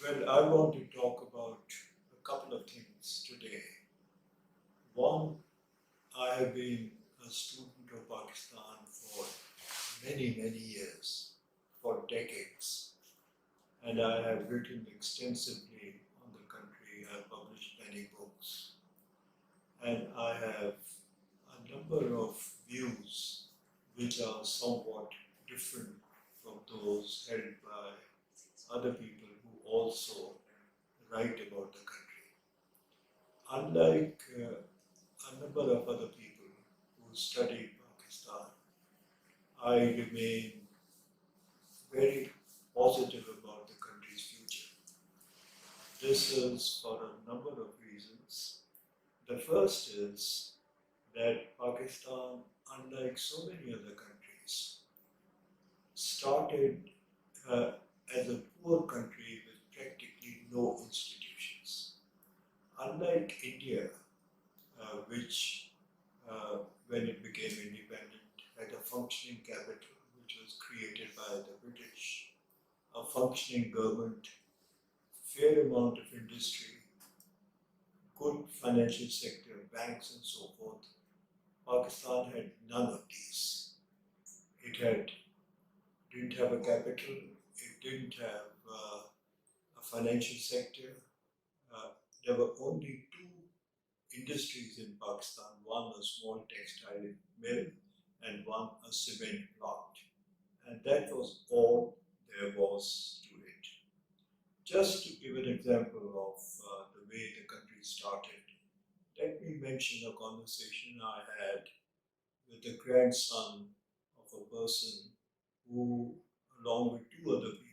Well, I want to talk about a couple of things today. One, I have been a student of Pakistan for many, many years, for decades, and I have written extensively on the country. I have published many books, and I have a number of views which are somewhat different from those held by other people who also write about the country. Unlike a number of other people who studied Pakistan, I remain very positive about the country's future. This is for a number of reasons. The first is that Pakistan, unlike so many other countries, started uh, as a poor country with practically no institutions. Unlike India, which, when it became independent, had a functioning capital which was created by the British, a functioning government, fair amount of industry, good financial sector, banks, and so forth. Pakistan had none of these. It didn't have a capital. It didn't have a financial sector. Uh, there were only two industries in Pakistan, one a small textile mill and one a cement plant. And that was all there was to it. Just to give an example of the way the country started, let me mention a conversation I had with the grandson of a person who, along with two other people,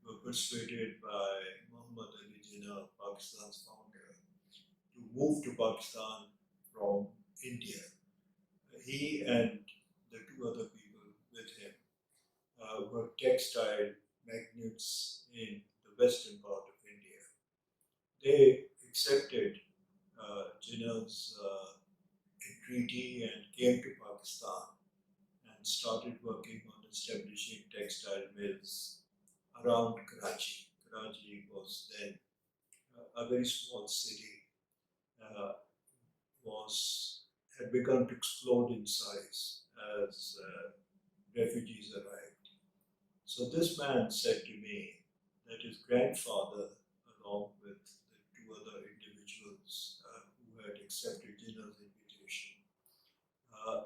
were persuaded by Muhammad Ali Jinnah, Pakistan's founder, to move to Pakistan from India. He and the two other people with him were textile magnates in the western part of India. They accepted Jinnah's entreaty and came to Pakistan and started working on establishing textile mills around Karachi. Karachi was then a very small city, uh, was had begun to explode in size as refugees arrived. So this man said to me that his grandfather, along with the two other individuals who had accepted Jinnah's invitation, uh,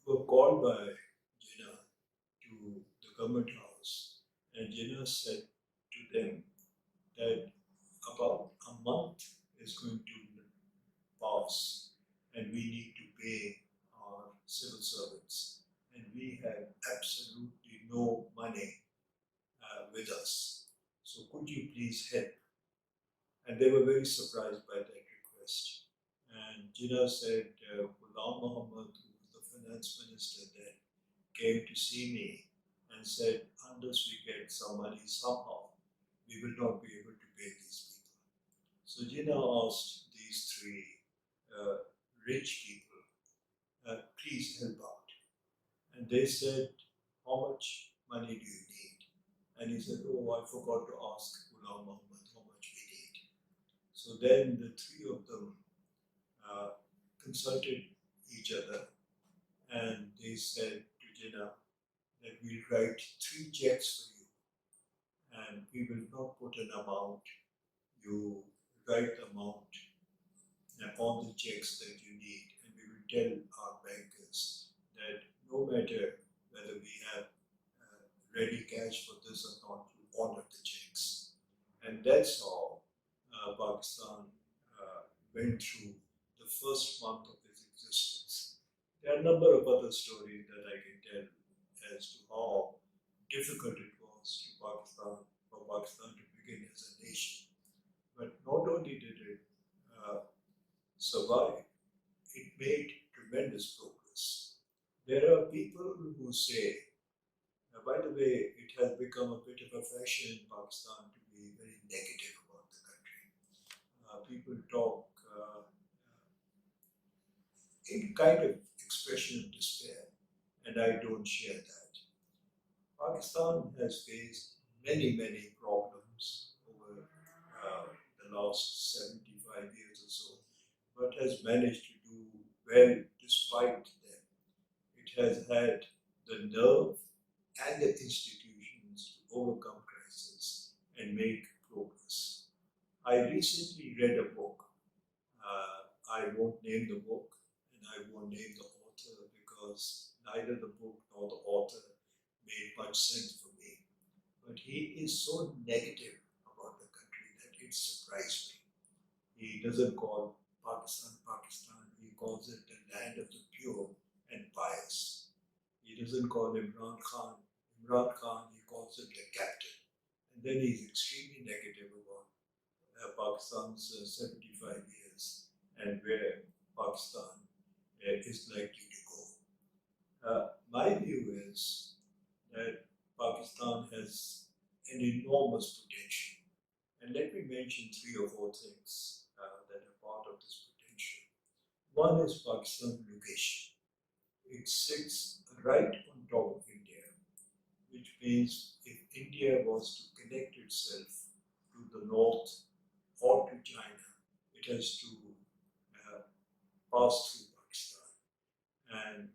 were called by Jinnah to the government house, and Jinnah said to them that about a month is going to pass and we need to pay our civil servants, and we have absolutely no money with us. So could you please help? And they were very surprised by that request. And Jinnah said, Ghulam Muhammad, who was the finance minister then, came to see me and said, unless we get some money somehow, we will not be able to pay these people. So Jinnah asked these three uh, rich people, please help out. And they said, how much money do you need? And he said, oh, I forgot to ask Ghulam Muhammad how much we need. So then the three of them uh, consulted each other, and they said to Jinnah that we'll write three checks for you, and we will not put an amount. You write the amount on the checks that you need, and we will tell our bankers that no matter whether we have ready cash for this or not, you honor the checks. And that's how Pakistan went through the first month of its existence. There are a number of other stories that I can tell as to how difficult it was for Pakistan to begin as a nation. But not only did it survive, it made tremendous progress. There are people who say, by the way, it has become a bit of a fashion in Pakistan to be very negative about the country. People talk in kind of expression of despair, and I don't share that. Pakistan has faced many, many problems the last 75 years or so, but has managed to do well despite them. It has had the nerve and the institutions to overcome crisis and make progress. I recently read a book. I won't name the book and I won't name the author because neither the book nor the author made much sense for me. But he is so negative about the country that it surprised me. He doesn't call Pakistan Pakistan, he calls it the land of the pure and pious. He doesn't call Imran Khan, he calls him the captain. And then he's extremely negative about Pakistan's 75 years and where Pakistan is likely to go. My view is that Pakistan has an enormous potential. And let me mention three or four things that are part of this potential. One is Pakistan's location. It sits right on top of India, which means if India was to connect itself to the north or to China, it has to pass through Pakistan. And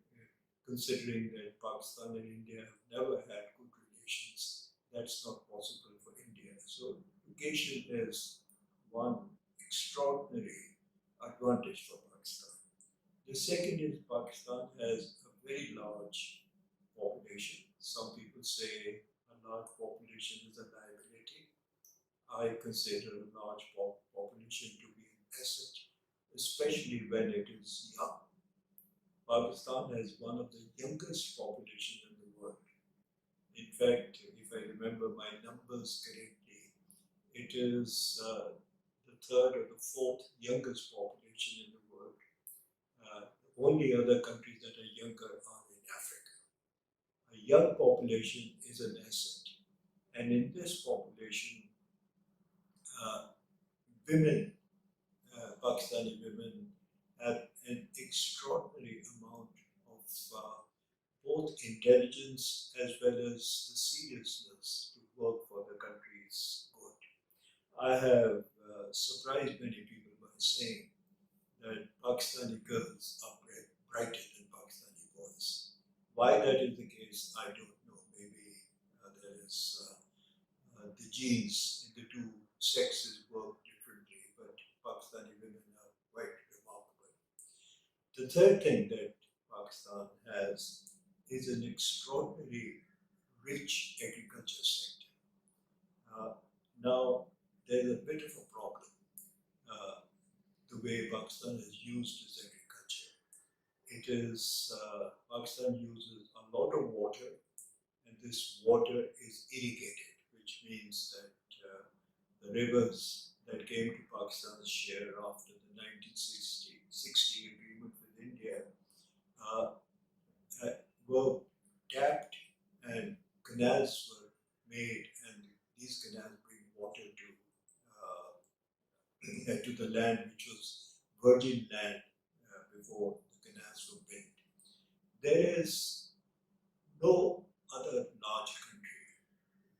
considering that Pakistan and India have never had good relations, that's not possible for India. So location is one extraordinary advantage for Pakistan. The second is Pakistan has a very large population. Some people say a large population is a liability. I consider a large population to be an asset, especially when it is young. Pakistan has one of the youngest population in the world. In fact, if I remember my numbers correctly, it is the third or the fourth youngest population in the world. The only other countries that are younger are in Africa. A young population is an asset. And in this population, uh, women, Pakistani women, have an extraordinary amount of both intelligence as well as the seriousness to work for the country's good. I have surprised many people by saying that Pakistani girls are brighter than Pakistani boys. Why that is the case, I don't know. Maybe there is the genes in the two sexes work differently, but Pakistani women are quite remarkable. The third thing that Pakistan has is an extraordinary rich agriculture sector. Now, there's a bit of a problem the way Pakistan has used its agriculture. It is, Pakistan uses a lot of water, and this water is irrigated, which means that the rivers that came to Pakistan's share after the 1960 agreement with India uh, were tapped and canals were made, and these canals bring water to the land which was virgin land before the canals were built. There is no other large country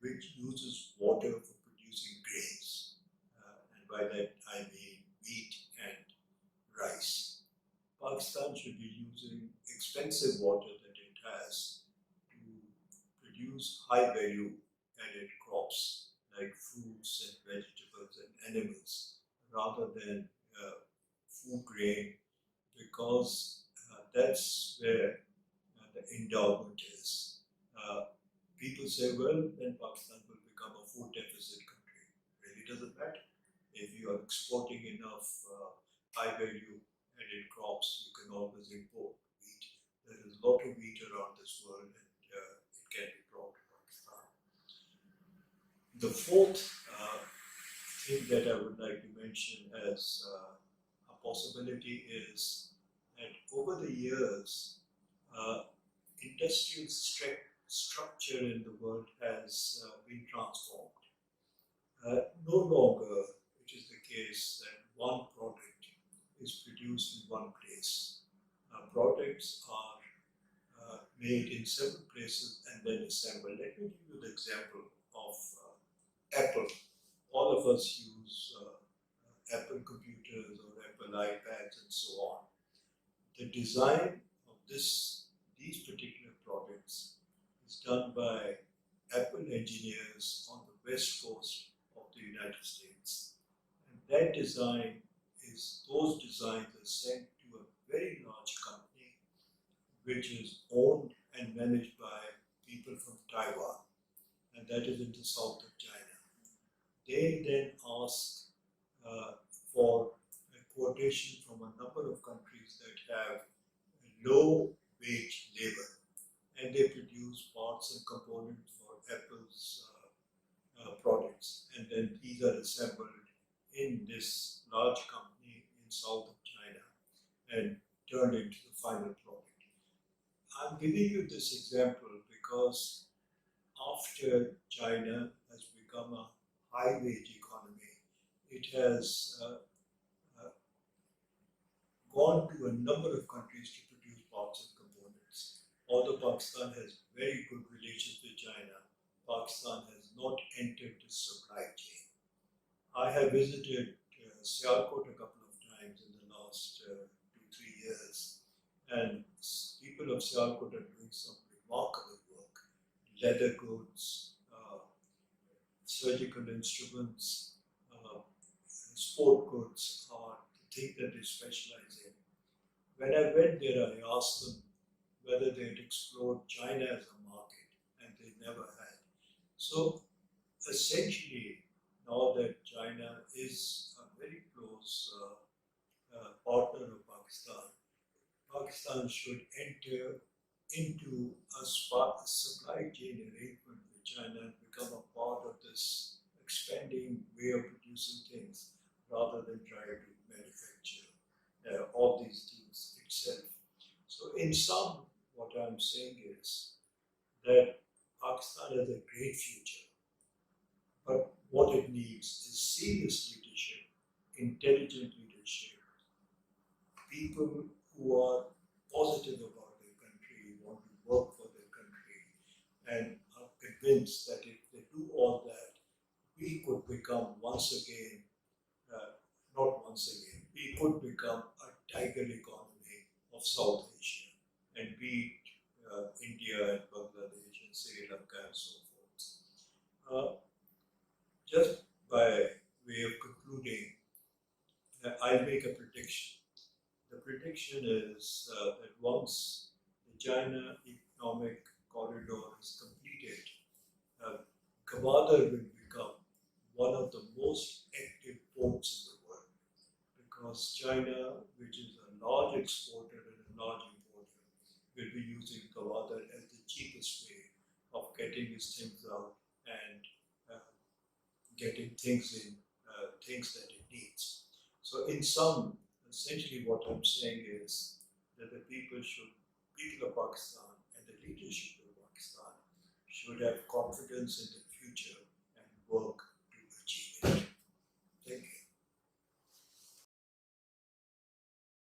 which uses water for producing grains, and by that I mean wheat and rice. Pakistan should be using expensive water that it has to produce high value added crops like fruits and vegetables and animals rather than food grain because that's where the endowment is. People say, well, then Pakistan will become a food deficit country. Really doesn't matter. If you are exporting enough high value added crops, you can always import wheat. There is a lot of wheat around this world and it can be brought to Pakistan. The fourth thing that I would like to mention as a possibility is that over the years, industrial structure in the world has been transformed. No longer it is the case that one product is produced in one place. Products are made in several places and then assembled. Let me give you the example of Apple. All of us use Apple computers or Apple iPads and so on. The design of these particular products is done by Apple engineers on the west coast of the United States. And those designs are sent to a very large company which is owned and managed by people from Taiwan, and that is in the south of China. They then ask for a quotation from a number of countries that have low wage labor, and they produce parts and components for Apple's products, and then these are assembled in this large company in south of China and turned into the final product. I'm giving you this example because after China has become a high wage economy, it has gone to a number of countries to produce parts and components. Although Pakistan has very good relations with China, Pakistan has not entered the supply chain. I have visited Sialkot a couple of times in the last 2-3 years, and people of Sialkot are doing some remarkable work. Leather goods, surgical instruments, sport goods are the thing that they specialize in. When I went there, I asked them whether they had explored China as a market, and they never had. So essentially, now that China is a very close partner of Pakistan, Pakistan should enter into a supply chain arrangement with China and become a part of this expanding way of producing things rather than try to manufacture all these things itself. So in sum, what I'm saying is that Pakistan has a great future, but what it needs is serious leadership, intelligent leadership, people who are positive about their country, want to work for their country, and are convinced that if they do all that, we could become we could become a tiger economy of South Asia and beat India and Bangladesh and Sri Lanka and so forth. Just by way of concluding, I'll make a prediction. The prediction is that once the China Economic Corridor is completed, Gwadar will become one of the most active ports in the world, because China, which is a large exporter and a large importer, will be using Gwadar as the cheapest way of getting its things out and getting things in, things that it needs. So in sum, essentially what I'm saying is that the people of Pakistan and the leadership of Pakistan should have confidence in the